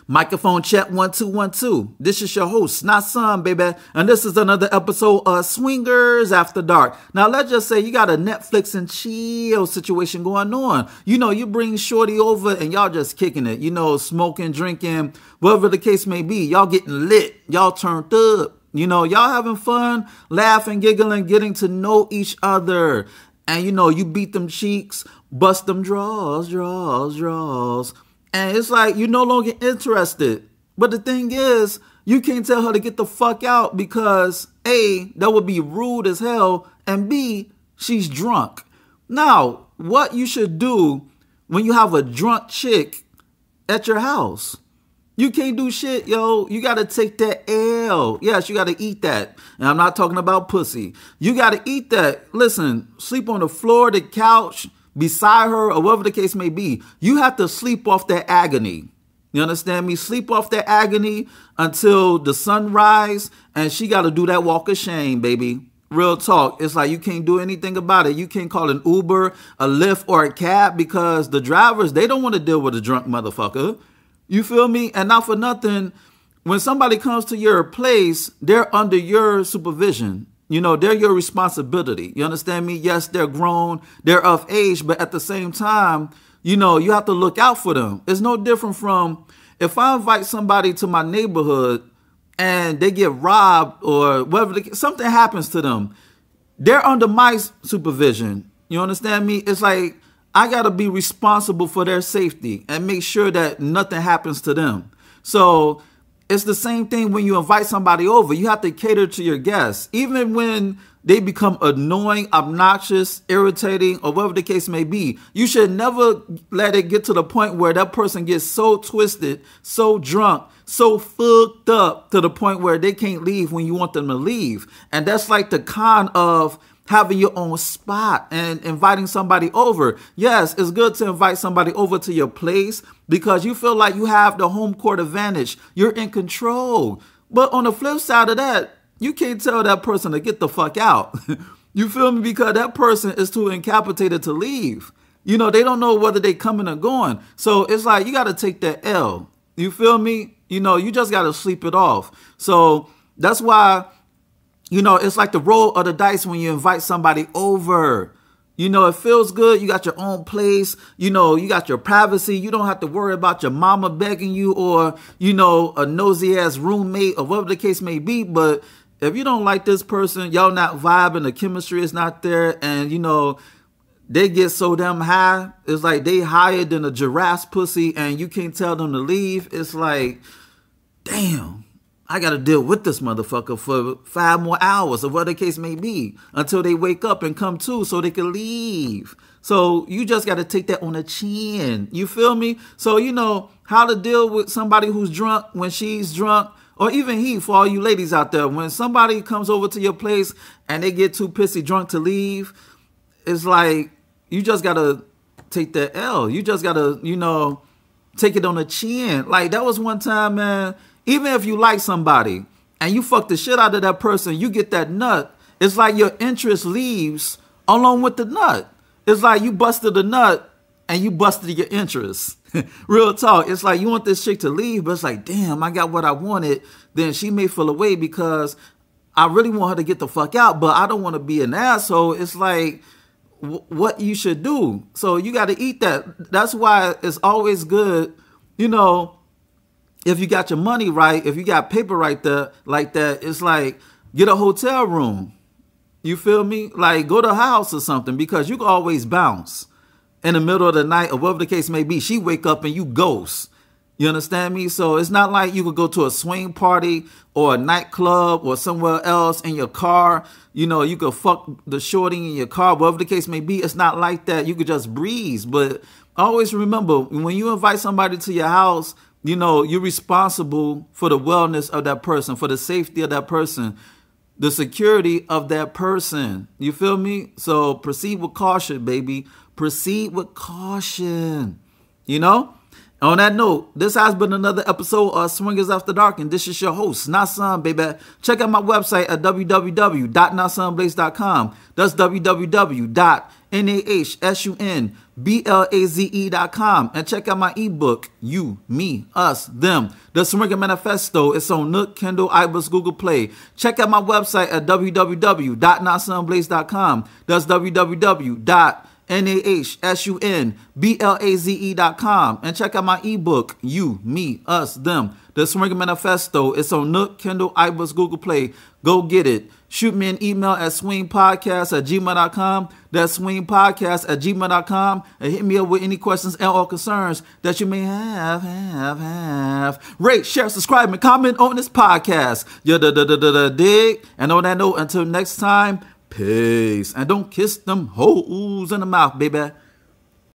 Microphone check 1 2 1 2. This is your host, not son, baby. And this is another episode of Swingers After Dark. Now, let's just say you got a Netflix and chill situation going on. You know, you bring shorty over and y'all just kicking it. You know, smoking, drinking, whatever the case may be. Y'all getting lit. Y'all turned up. You know, y'all having fun, laughing, giggling, getting to know each other. And, you know, you beat them cheeks, bust them draws. And it's like you're no longer interested. But the thing is, you can't tell her to get the fuck out because A, that would be rude as hell, and B, she's drunk. Now, what you should do when you have a drunk chick at your house? You can't do shit, yo. You got to take that L. Yes, you got to eat that. And I'm not talking about pussy. You got to eat that. Listen, sleep on the floor, the couch, beside her, or whatever the case may be. You have to sleep off that agony. You understand me? Sleep off that agony until the sunrise, and she got to do that walk of shame, baby. Real talk. It's like you can't do anything about it. You can't call an Uber, a Lyft, or a cab because the drivers, they don't want to deal with a drunk motherfucker. You feel me? And not for nothing, when somebody comes to your place, they're under your supervision. You know, they're your responsibility. You understand me? Yes, they're grown, they're of age, but at the same time, you know, you have to look out for them. It's no different from if I invite somebody to my neighborhood and they get robbed or whatever, something happens to them. They're under my supervision. You understand me? It's like I got to be responsible for their safety and make sure that nothing happens to them. So it's the same thing when you invite somebody over. You have to cater to your guests. Even when they become annoying, obnoxious, irritating, or whatever the case may be, you should never let it get to the point where that person gets so twisted, so drunk, so fucked up to the point where they can't leave when you want them to leave. And that's like the con of having your own spot and inviting somebody over. Yes, it's good to invite somebody over to your place because you feel like you have the home court advantage. You're in control. But on the flip side of that, you can't tell that person to get the fuck out. You feel me? Because that person is too incapacitated to leave. You know, they don't know whether they coming or going. So it's like you got to take that L. You feel me? You know, you just got to sleep it off. So that's why, you know, it's like the roll of the dice when you invite somebody over. You know, it feels good. You got your own place. You know, you got your privacy. You don't have to worry about your mama begging you or, you know, a nosy ass roommate or whatever the case may be. But if you don't like this person, y'all not vibing, the chemistry is not there, and, you know, they get so damn high. It's like they higher than a giraffe's pussy and you can't tell them to leave. It's like, damn. I got to deal with this motherfucker for 5 more hours or whatever the case may be until they wake up and come to so they can leave. So you just got to take that on the chin. You feel me? So, you know, how to deal with somebody who's drunk when she's drunk, or even he, for all you ladies out there, when somebody comes over to your place and they get too pissy drunk to leave, it's like you just got to take that L. You just got to, you know, take it on the chin. Like that was one time, man. Even if you like somebody and you fuck the shit out of that person, you get that nut. It's like your interest leaves along with the nut. It's like you busted the nut and you busted your interest. Real talk. It's like you want this chick to leave, but it's like, damn, I got what I wanted. Then she may feel away because I really want her to get the fuck out, but I don't want to be an asshole. It's like what you should do. So you got to eat that. That's why it's always good, you know, if you got your money right, if you got paper right there like that, it's like get a hotel room. You feel me? Like go to a house or something because you can always bounce in the middle of the night or whatever the case may be. She wake up and you ghost. You understand me? So it's not like you could go to a swing party or a nightclub or somewhere else in your car. You know, you could fuck the shorty in your car, whatever the case may be. It's not like that. You could just breeze. But always remember, when you invite somebody to your house, you know, you're responsible for the wellness of that person, for the safety of that person, the security of that person. You feel me? So proceed with caution, baby. Proceed with caution. You know? On that note, this has been another episode of Swingers After Dark, and this is your host, Nasan, baby. Check out my website at www.nasonblaze.com. That's www.nasonblaze.com. NAHSUNBLAZE.com, and check out my ebook, You, Me, Us, Them, The Swinging Manifesto. It's on Nook, Kindle, iBooks, Google Play. Check out my website at www.notsunblaze.com. That's www.nahsunblaze.com, and check out my ebook, You, Me, Us, Them, The Swinging Manifesto. It's on Nook, Kindle, iBooks, Google Play. Go get it. Shoot me an email at swingpodcast@gmail.com. That's swingpodcast@gmail.com. And hit me up with any questions and or concerns that you may have. Rate, share, subscribe, and comment on this podcast. Dig. And on that note, until next time, peace. And don't kiss them hoes in the mouth, baby.